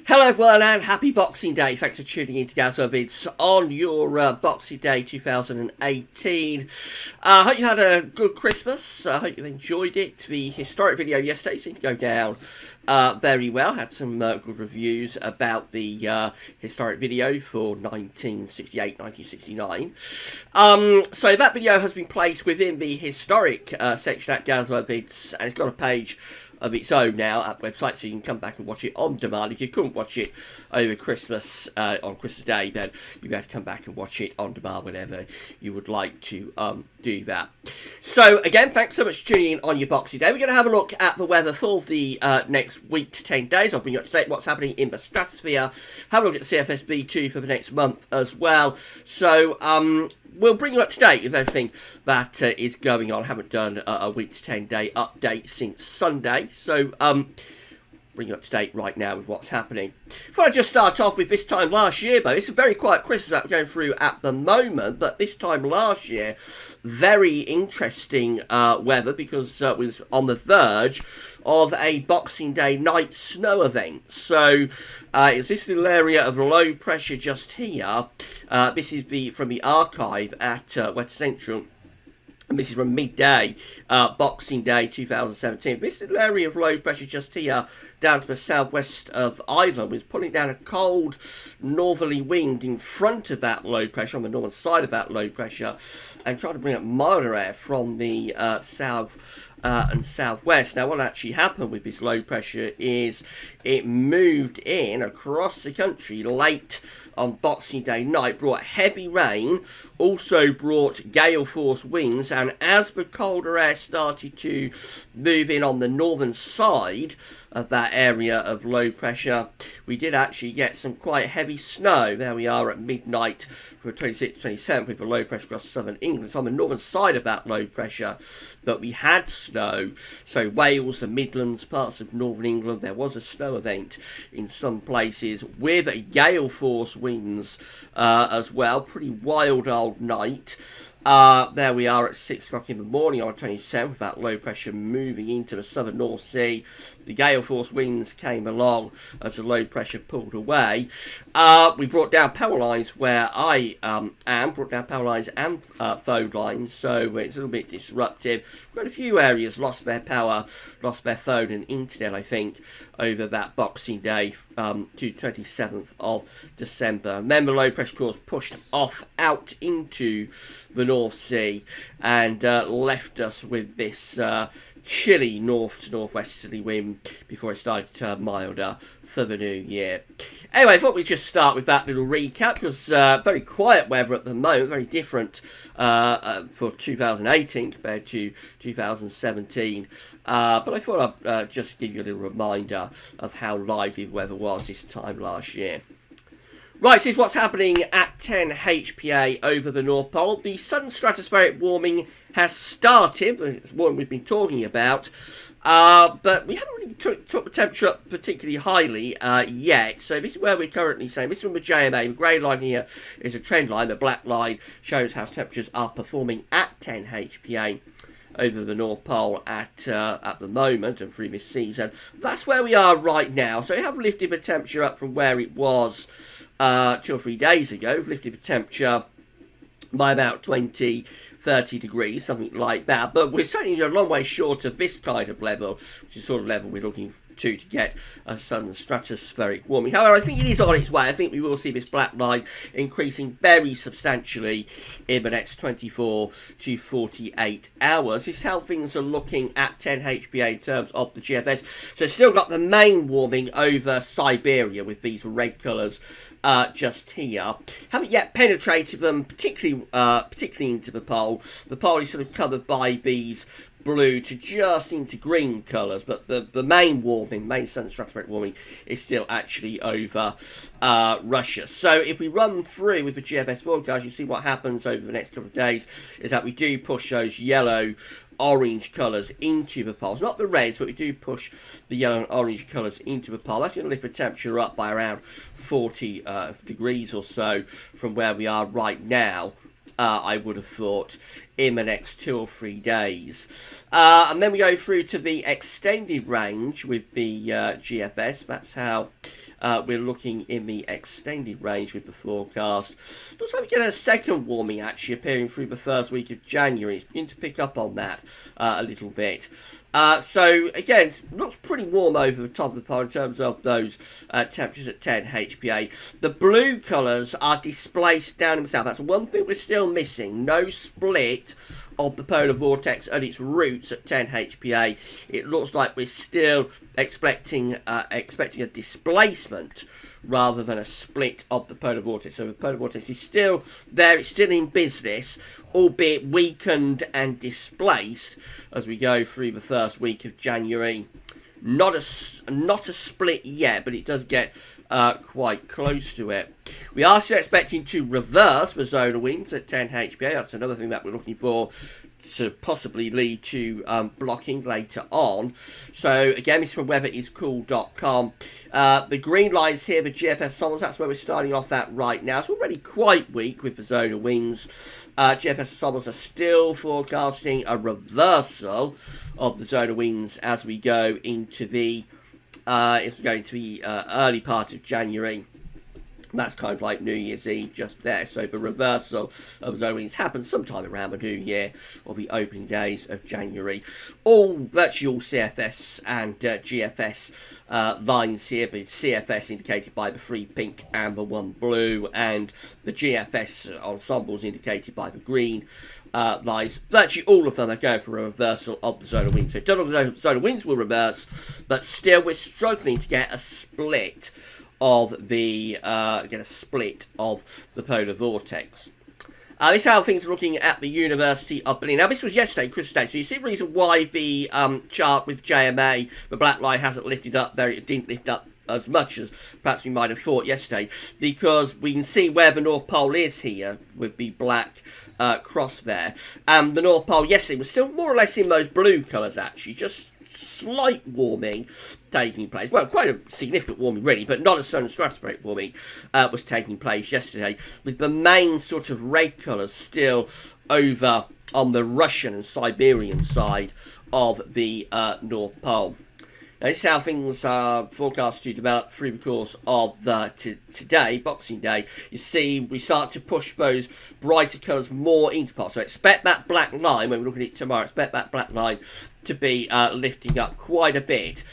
Hello everyone and happy Boxing Day. Thanks for tuning in to Gazzo Vids on your Boxing Day 2018. Hope you had a good Christmas. Hope you enjoyed it. The historic video yesterday seemed to go down very well. Had some good reviews about the historic video for 1968-1969. So that video has been placed within the historic section at Gazzo Vids, and it's got a page of its own now at the website, so you can come back and watch it on demand. If you couldn't watch it over Christmas, on Christmas Day, then you'll be able to come back and watch it on demand whenever you would like to do that. So again, thanks so much for tuning in on your Boxing Day. We're going to have a look at the weather for the next week to 10 days. I'll bring you up to date what's happening in the stratosphere. Have a look at the CFSB2 for the next month as well. So we'll bring you up to date with everything that is going on. I haven't done a week to 10 day update since Sunday, so bring you up to date right now with what's happening. Before I just start off with this time last year, though, it's a very quiet Christmas that we're going through at the moment, but this time last year, very interesting weather, because it was on the verge of a Boxing Day night snow event. So it's this little area of low pressure just here. This is from the archive at West Central. And this is from midday, Boxing Day 2017. This little area of low pressure just here, down to the southwest of Ireland, was pulling down a cold northerly wind in front of that low pressure, on the northern side of that low pressure, and trying to bring up milder air from the south and southwest. Now, what actually happened with this low pressure is it moved in across the country late on Boxing Day night, brought heavy rain, also brought gale force winds, and as the colder air started to move in on the northern side of that area of low pressure, we did actually get some quite heavy snow. There we are at midnight for 26th, 27th with the low pressure across southern England. It's on the northern side of that low pressure that we had snow. So Wales, the Midlands, parts of northern England, there was a snow event in some places with a gale force winds as well. Pretty wild old night. There we are at 6 o'clock in the morning on the 27th, with that low pressure moving into the southern North Sea. The gale force winds came along as the low pressure pulled away. We brought down power lines where I am, brought down power lines and phone lines, so it's a little bit disruptive. We've got a few areas lost their power, lost their phone and internet, I think, over that Boxing Day to 27th of December. And then the low pressure course pushed off out into the North Sea and left us with this chilly north to northwesterly wind before it started to turn milder for the new year. Anyway, I thought we'd just start with that little recap, because very quiet weather at the moment, very different for 2018 compared to 2017. But I thought I'd just give you a little reminder of how lively the weather was this time last year. Right, so this is what's happening at 10 HPA over the North Pole. The sudden stratospheric warming has started. It's one we've been talking about. But we haven't really took the temperature up particularly highly yet. So this is where we're currently saying. This is from the JMA. The grey line here is a trend line. The black line shows how temperatures are performing at 10 HPA over the North Pole at the moment and through this season. That's where we are right now. So we have lifted the temperature up from where it was 2 or 3 days ago. We've lifted the temperature by about 20, 30 degrees, something like that. But we're certainly a long way short of this kind of level, which is the sort of level we're looking to get a sudden stratospheric warming. However, I think it is on its way. I think we will see this black line increasing very substantially in the next 24 to 48 hours. This is how things are looking at 10 HPA in terms of the GFS. So still got the main warming over Siberia with these red colours just here. Haven't yet penetrated them particularly into the pole. The pole is sort of covered by these blue to just into green colours, but the main warming, main sun stratospheric warming, is still actually over Russia. So if we run through with the GFS forecast, you see what happens over the next couple of days is that we do push those yellow orange colours into the poles, not the reds, but we do push the yellow and orange colours into the pole. That's going to lift the temperature up by around 40 degrees or so from where we are right now. I would have thought in the next 2 or 3 days. And then we go through to the extended range with the GFS. That's how we're looking in the extended range with the forecast. Looks like we get a second warming actually appearing through the first week of January. It's beginning to pick up on that a little bit. So again, looks pretty warm over the top of the pole in terms of those temperatures at 10 HPA. The blue colours are displaced down in the south. That's one thing we're still missing. No split of the polar vortex at its roots at 10 HPA. It looks like we're still expecting a displacement rather than a split of the polar vortex. So the polar vortex is still there, it's still in business, albeit weakened and displaced as we go through the first week of January. Not a split yet, but it does get quite close to it. We are still expecting to reverse the zona winds at 10 HPA. That's another thing that we're looking for to possibly lead to blocking later on. So again, this is from weatheriscool.com. The green lines here, the GFS sommers, that's where we're starting off at right now. It's already quite weak with the zona winds. GFS sommers are still forecasting a reversal of the zona winds as we go into the early part of January. That's kind of like New Year's Eve just there. So the reversal of zona winds happens sometime around the New Year or the opening days of January. Virtually all CFS and GFS lines here. The CFS indicated by the 3 pink and the 1 blue, and the GFS ensembles indicated by the green lines. Virtually all of them are going for a reversal of the zona winds. So the zona winds will reverse, but still we're struggling to get a split of the polar vortex. This is how things are looking at the University of Berlin. Now, this was yesterday, Christmas Day, so you see the reason why the chart with JMA, the black line, hasn't lifted up it didn't lift up as much as perhaps we might have thought yesterday, because we can see where the North Pole is here with the black cross there. And the North Pole yesterday was still more or less in those blue colours, actually, just slight warming taking place. Well, quite a significant warming really, but not a sudden stratospheric warming was taking place yesterday, with the main sort of red colours still over on the Russian and Siberian side of the North Pole. Now, this is how things are forecast to develop through the course of today, Boxing Day. You see, we start to push those brighter colours more into poles. So expect that black line, when we look at it tomorrow, expect that black line to be lifting up quite a bit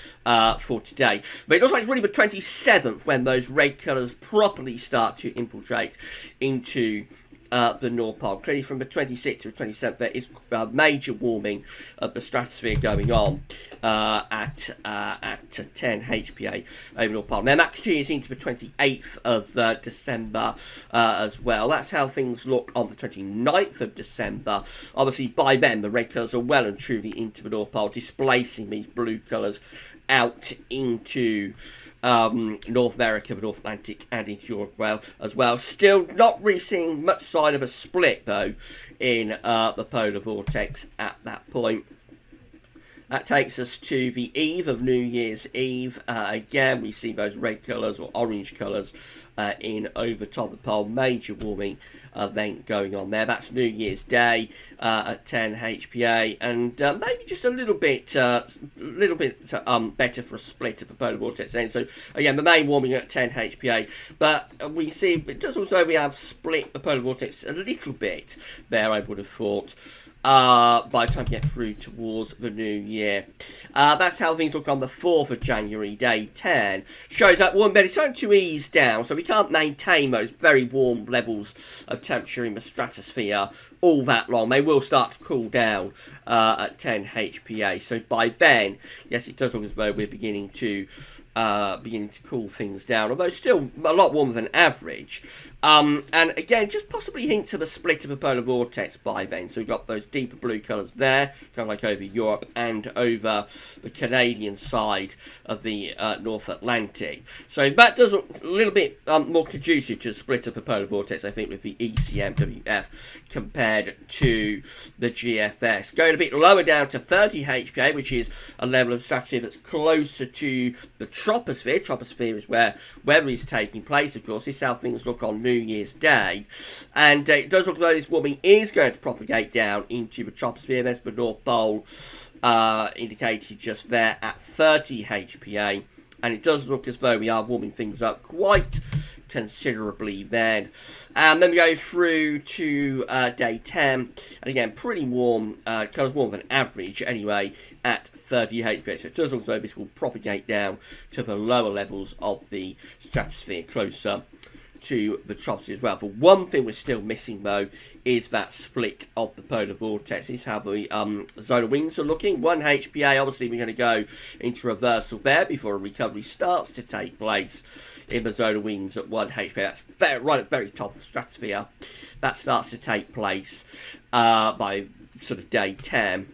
for today. But it looks like it's really the 27th when those red colours properly start to infiltrate into the North Pole. Clearly from the 26th to the 27th there is major warming of the stratosphere going on at 10 HPA over North Pole. Now that continues into the 28th of December as well. That's how things look on the 29th of December. Obviously by then the red colours are well and truly into the North Pole, displacing these blue colours out into North America, the North Atlantic, and into Europe as well. Still not really seeing much sign of a split, though, in the polar vortex at that point. That takes us to the eve of New Year's Eve. Again, we see those red colours or orange colours in over top of the pole. Major warming event going on there. That's New Year's Day at 10 HPA, and maybe just a little bit better for a split of the polar vortex then. So again, the main warming at 10 HPA, but we see it does also we have split the polar vortex a little bit there, I would have thought, by the time we get through towards the new year. That's how things look on the 4th of January, day 10. Shows that warm bed is starting to ease down, so we can't maintain those very warm levels of temperature in the stratosphere all that long. They will start to cool down at 10 HPA. So by then, yes, it does look as though we're beginning to cool things down, although still a lot warmer than average. And again, just possibly hints of a split of a polar vortex by then. So we've got those deeper blue colours there, kind of like over Europe and over the Canadian side of the North Atlantic. So that does look a little bit more conducive to a split of a polar vortex, I think, with the ECMWF compared to the GFS. Going a bit lower down to 30 HPA, which is a level of stratosphere that's closer to the troposphere. Troposphere is where weather is taking place, of course. This is how things look on New Year's Day. And it does look like this warming is going to propagate down into the troposphere. There's the North Pole indicated just there at 30 HPA. And it does look as though we are warming things up quite considerably then. And then we go through to day 10. And again, pretty warm, kind of warmer than average anyway, at 30 HPA. So it does look as though this will propagate down to the lower levels of the stratosphere, closer to the troposphere as well. But one thing we're still missing, though, is that split of the polar vortex. This is how the zone of winds are looking. 1 HPA, obviously we're going to go into reversal there before a recovery starts to take place in the zone of winds at 1 HPA. That's right at the very top of the stratosphere. That starts to take place by sort of day 10.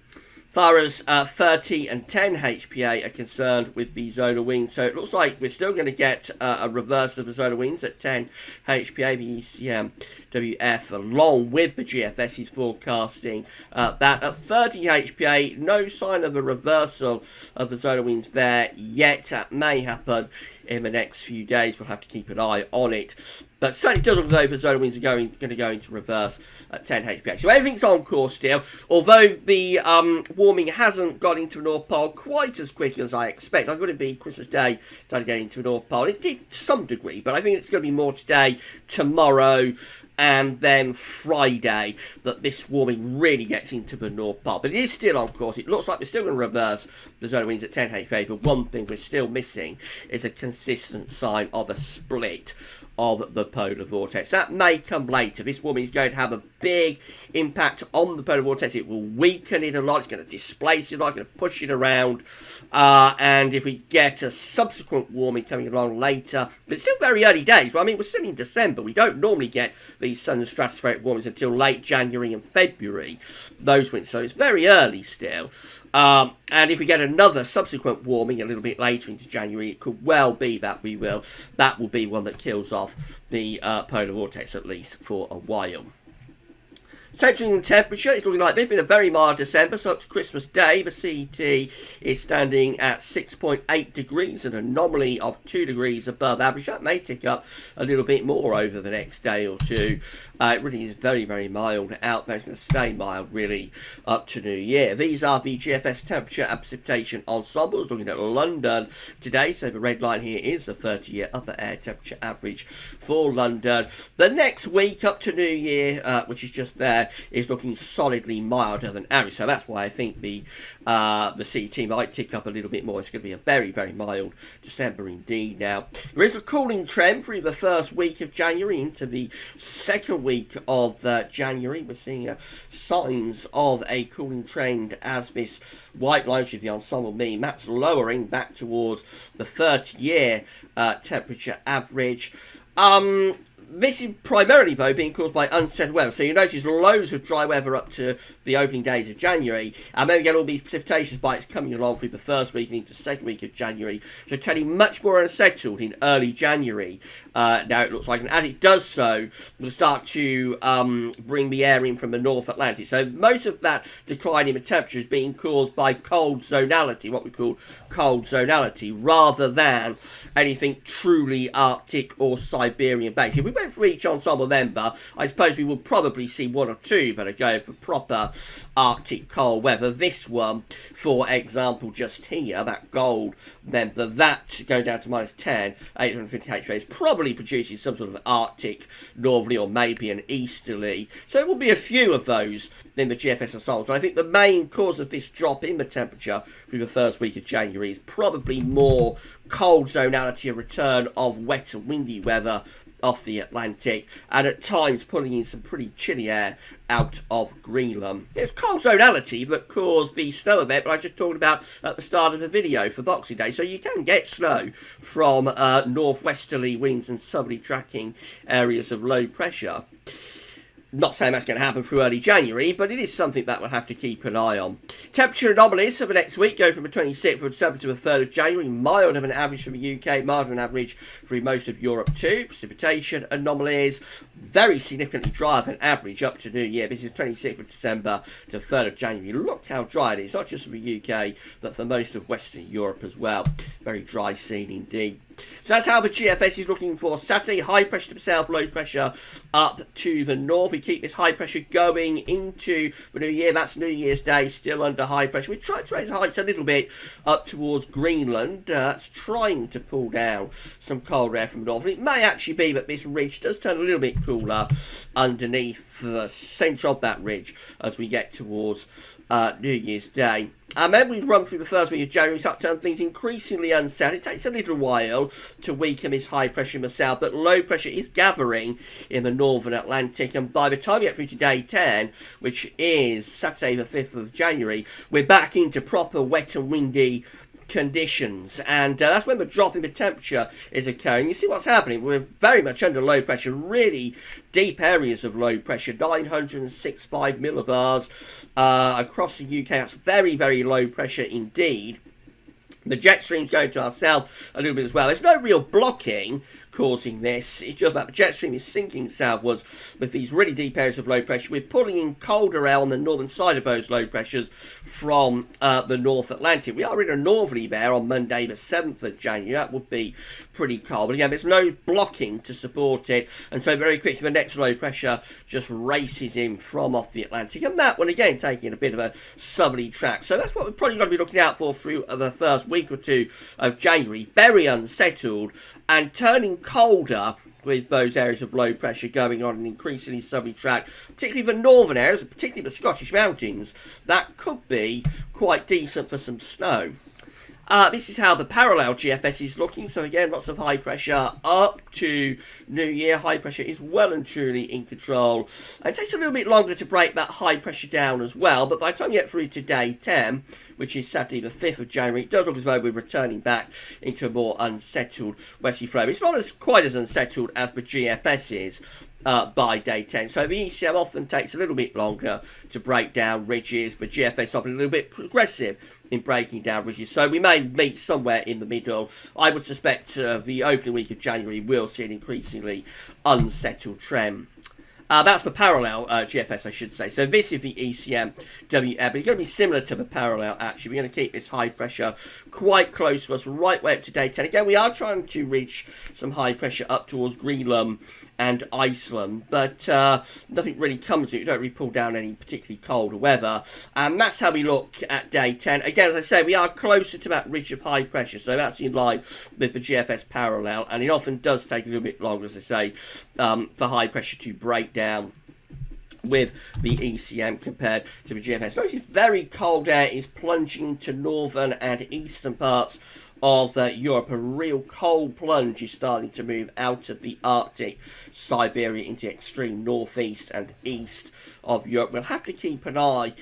Far as 30 and 10 HPA are concerned with the zone of winds. So it looks like we're still going to get a reverse of the zone of winds at 10 HPA. The ECMWF, along with the GFS, is forecasting that at 30 HPA, no sign of a reversal of the zone of winds there yet. That may happen in the next few days. We'll have to keep an eye on it. But certainly does look as though the zone of winds are going to go into reverse at 10 HPA. So everything's on course still, although the warming hasn't got into the North Pole quite as quick as I expect. I thought it'd be Christmas Day started getting into the North Pole. It did to some degree, but I think it's going to be more today, tomorrow, and then Friday that this warming really gets into the North Pole. But it is still on course. It looks like we're still going to reverse the zone of winds at 10 HPA, but one thing we're still missing is a consistent sign of a split of the polar vortex. That may come later. This warming is going to have a big impact on the polar vortex. It will weaken it a lot. It's going to displace it a lot, going to push it around. And if we get a subsequent warming coming along later, but it's still very early days. Well, I mean, we're still in December. We don't normally get these sun and stratospheric warmings until late January and February, those winters. So it's very early still. And if we get another subsequent warming a little bit later into January, it could well be that that will be one that kills off the polar vortex, at least for a while. Changing temperature, it's looking like it's been a very mild December, so up to Christmas Day, the CET is standing at 6.8 degrees, an anomaly of 2 degrees above average. That may tick up a little bit more over the next day or two. It really is very, very mild out there. It's going to stay mild, really, up to New Year. These are the GFS temperature and precipitation ensembles, looking at London today. So the red line here is the 30-year upper air temperature average for London. The next week up to New Year, which is just there, is looking solidly milder than average. So that's why I think the CET might tick up a little bit more. It's going to be a very, very mild December indeed now. There is a cooling trend through the first week of January into the second week of January. We're seeing signs of a cooling trend as this white line, which is the ensemble mean, that's lowering back towards the 30-year temperature average. This is primarily, though, being caused by unsettled weather. So you notice loads of dry weather up to the opening days of January. And then we get all these precipitation spikes coming along through the first week and into the second week of January. So turning much more unsettled in early January. Now it looks like. And as it does so, we'll start to bring the air in from the North Atlantic. So most of that decline in the temperature is being caused by cold zonality, what we call cold zonality, rather than anything truly Arctic or Siberian based. If we went for each ensemble member, I suppose we will probably see one or two that are going for proper Arctic cold weather. This one, for example, just here, that gold member, that going down to minus 10, 850 HPA, is probably producing some sort of Arctic northerly or maybe an easterly. So there will be a few of those in the GFS ensembles. But I think the main cause of this drop in the temperature through the first week of January is probably more cold zonality, a return of wet and windy weather off the Atlantic, and at times pulling in some pretty chilly air out of Greenland. It's cold zonality that caused the snow event that I just talked about at the start of the video for Boxing Day. So you can get snow from northwesterly winds and southerly tracking areas of low pressure. Not saying that's going to happen through early January, but it is something that we'll have to keep an eye on. Temperature anomalies for the next week go from the 26th of December to the 3rd of January. Mild of an average from the UK, mild of an average through most of Europe too. Precipitation anomalies, very significantly dry of an average up to New Year. This is 26th of December to 3rd of January. Look how dry it is, not just for the UK, but for most of Western Europe as well. Very dry scene indeed. So that's how the GFS is looking for Saturday. High pressure to the south, low pressure up to the north. We keep this high pressure going into the New Year. That's New Year's Day, still under high pressure. We try to raise heights a little bit up towards Greenland. That's trying to pull down some cold air from the north. And it may actually be that this ridge does turn a little bit cooler underneath the centre of that ridge as we get towards New Year's Day. And then we run through the first week of January, start to turn things increasingly unsettled. It takes a little while to weaken this high pressure in the south, but low pressure is gathering in the northern Atlantic. And by the time we get through to day 10, which is Saturday the 5th of January, we're back into proper wet and windy conditions, and that's when the drop in the temperature is occurring. You see what's happening. We're very much under low pressure, really deep areas of low pressure, 906.5 millibars across the UK. That's very, very low pressure indeed. The jet stream's going to our south a little bit as well. There's no real blocking causing this. It's just that the jet stream is sinking southwards with these really deep areas of low pressure. We're pulling in colder air on the northern side of those low pressures from the North Atlantic. We are in a northerly there on Monday the 7th of January. That would be pretty cold. But again, there's no blocking to support it. And so very quickly the next low pressure just races in from off the Atlantic. And that one again taking a bit of a southerly track. So that's what we're probably going to be looking out for through the first week or two of January. Very unsettled and turning colder with those areas of low pressure going on an increasingly southerly track, particularly the northern areas, particularly the Scottish mountains. That could be quite decent for some snow. This is how the parallel GFS is looking. So again, lots of high pressure up to New Year. High pressure is well and truly in control. It takes a little bit longer to break that high pressure down as well. But by the time you get through to day 10, which is Saturday the 5th of January, it does look as though we're returning back into a more unsettled westerly flow. It's not quite as unsettled as the GFS is by day 10. So the ECM often takes a little bit longer to break down ridges, but GFS often a little bit progressive in breaking down ridges. So we may meet somewhere in the middle. I would suspect the opening week of January will see an increasingly unsettled trend. That's the parallel GFS, I should say. So this is the ECM WM. It's going to be similar to the parallel, actually. We're going to keep this high pressure quite close to us, right way up to day 10. Again, we are trying to reach some high pressure up towards Greenland and Iceland, but nothing really comes to it. You don't really pull down any particularly cold weather. And that's how we look at day 10. Again, as I say, we are closer to that ridge of high pressure, so that's in line with the GFS parallel, and it often does take a little bit longer, as I say, for high pressure to break down with the ECM compared to the GFS. Notice very cold air is plunging into northern and eastern parts of Europe. A real cold plunge is starting to move out of the Arctic, Siberia, into the extreme northeast and east of Europe. We'll have to keep an eye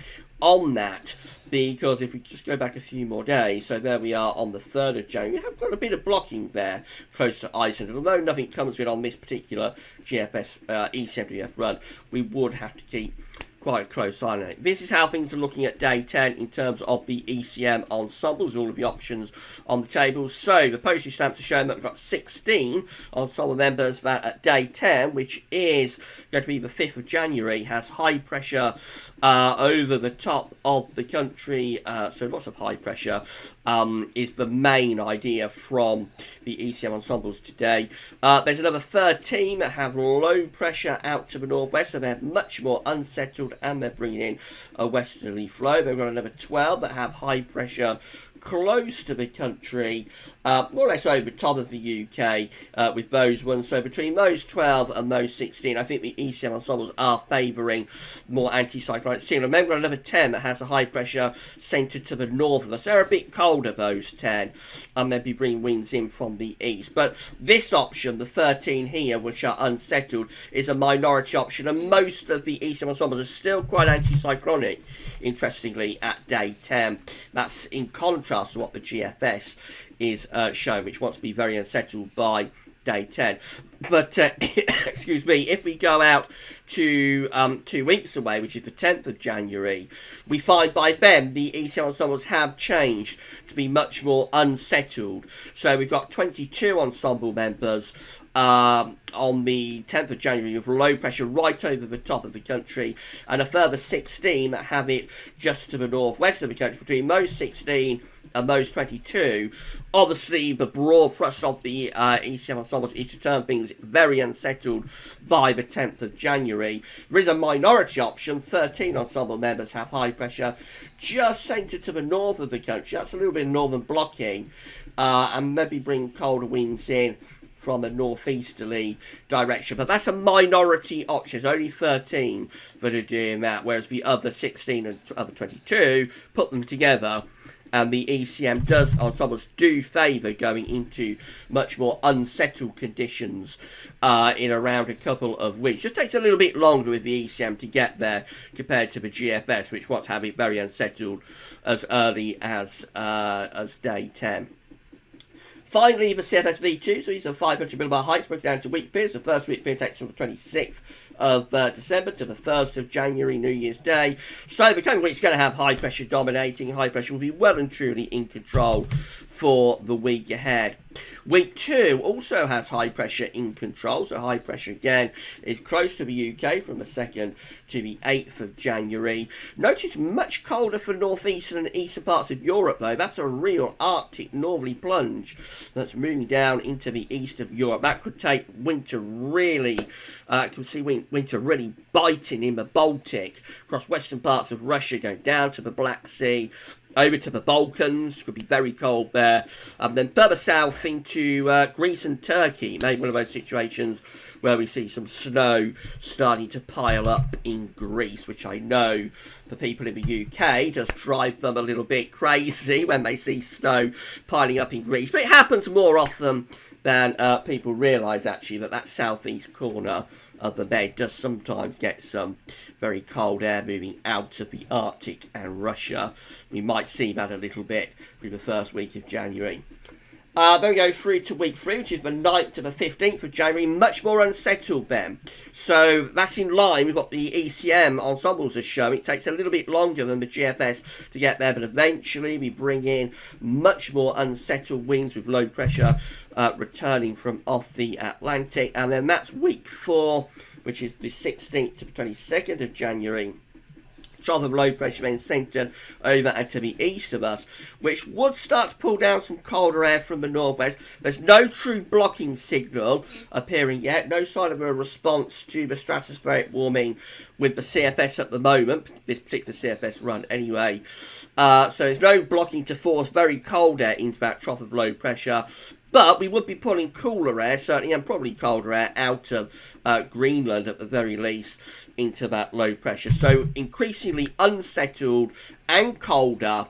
on that, because if we just go back a few more days, so there we are on the 3rd of January, we have got a bit of blocking there close to Iceland. Although nothing comes in on this particular GFS E70F run, we would have to keep quite a close eye on it. This is how things are looking at day 10 in terms of the ECM ensembles, all of the options on the table. So the postage stamps are showing that we've got 16 ensemble members that at day 10, which is going to be the 5th of January, has high pressure over the top of the country. So lots of high pressure is the main idea from the ECM ensembles today. There's another 13 that have low pressure out to the northwest, so they're much more unsettled and they're bringing in a westerly flow. They've got another 12 that have high pressure close to the country, more or less over the top of the UK with those ones. So between those 12 and those 16, I think the ECM ensembles are favouring more anticyclonic steam. Remember, we've got another 10 that has a high pressure centred to the north of us. They're a bit colder, those 10, and they'll be bringing winds in from the east. But this option, the 13 here, which are unsettled, is a minority option, and most of the ECM ensembles are still quite anticyclonic, interestingly, at day 10. That's in contrast to what the GFS is showing, which wants to be very unsettled by day 10. But, excuse me, if we go out to 2 weeks away, which is the 10th of January, we find by then the ECM ensembles have changed to be much more unsettled. So we've got 22 ensemble members on the 10th of January with low pressure right over the top of the country, and a further 16 that have it just to the northwest of the country. Between those 16 and those 22, obviously the broad thrust of the ECM ensembles is to turn things very unsettled by the 10th of January. There is a minority option. 13 ensemble members have high pressure just centred to the north of the country. That's a little bit of northern blocking, and maybe bring colder winds in from a northeasterly direction. But that's a minority option. There's only 13 that are doing that, whereas the other 16 and other 22 put them together, and the ECM ensembles do favour going into much more unsettled conditions in around a couple of weeks. Just takes a little bit longer with the ECM to get there compared to the GFS, which wants to have it very unsettled as early as day 10. Finally, the CFS V2, so these are 500 millibar heights broken down to week periods. The first week period takes from the 26th of December to the 1st of January, New Year's Day. So the coming week's going to have high pressure dominating. High pressure will be well and truly in control for the week ahead. Week 2 also has high pressure in control, so high pressure again is close to the UK from the 2nd to the 8th of January. Notice much colder for northeastern and eastern parts of Europe though. That's a real Arctic northerly plunge that's moving down into the east of Europe. That could take winter really, can see winter really biting in the Baltic, across western parts of Russia, going down to the Black Sea, over to the Balkans, could be very cold there, and then further south into Greece and Turkey, maybe one of those situations where we see some snow starting to pile up in Greece, which I know the people in the UK does drive them a little bit crazy when they see snow piling up in Greece, but it happens more often than people realise actually, that southeast corner of the bed does sometimes get some very cold air moving out of the Arctic and Russia. We might see that a little bit through the first week of January. Then we go through to week 3, which is the 9th to the 15th of January, much more unsettled then. So that's in line with what the ECM ensembles are showing. It takes a little bit longer than the GFS to get there, but eventually we bring in much more unsettled winds with low pressure returning from off the Atlantic. And then that's week 4, which is the 16th to the 22nd of January. Trough of low pressure then centred over and to the east of us, which would start to pull down some colder air from the northwest. There's no true blocking signal appearing yet, no sign of a response to the stratospheric warming with the CFS at the moment, this particular CFS run anyway. So there's no blocking to force very cold air into that trough of low pressure. But we would be pulling cooler air, certainly, and probably colder air out of Greenland at the very least into that low pressure. So increasingly unsettled and colder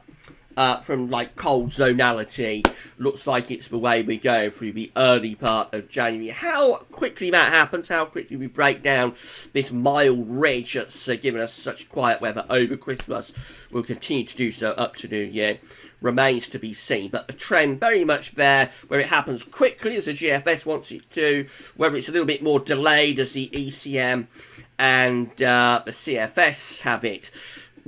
from like cold zonality. Looks like it's the way we go through the early part of January. How quickly that happens, how quickly we break down this mild ridge that's given us such quiet weather over Christmas, will continue to do so up to New Year, remains to be seen. But the trend very much there, where it happens quickly as the GFS wants it to, whether it's a little bit more delayed as the ECM and the CFS have it,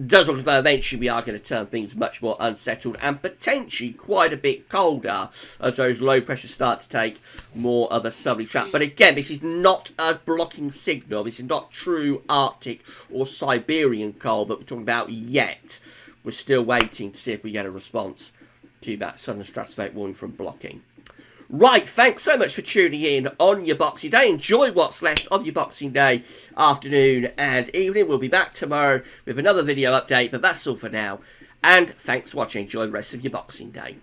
does look as though eventually we are going to turn things much more unsettled and potentially quite a bit colder as those low pressures start to take more of a southerly track. But again, this is not a blocking signal. This is not true Arctic or Siberian cold that we're talking about yet. We're still waiting to see if we get a response to that southern stratospheric warning from blocking. Right, thanks so much for tuning in on your Boxing Day. Enjoy what's left of your Boxing Day afternoon and evening. We'll be back tomorrow with another video update, but that's all for now. And thanks for watching. Enjoy the rest of your Boxing Day.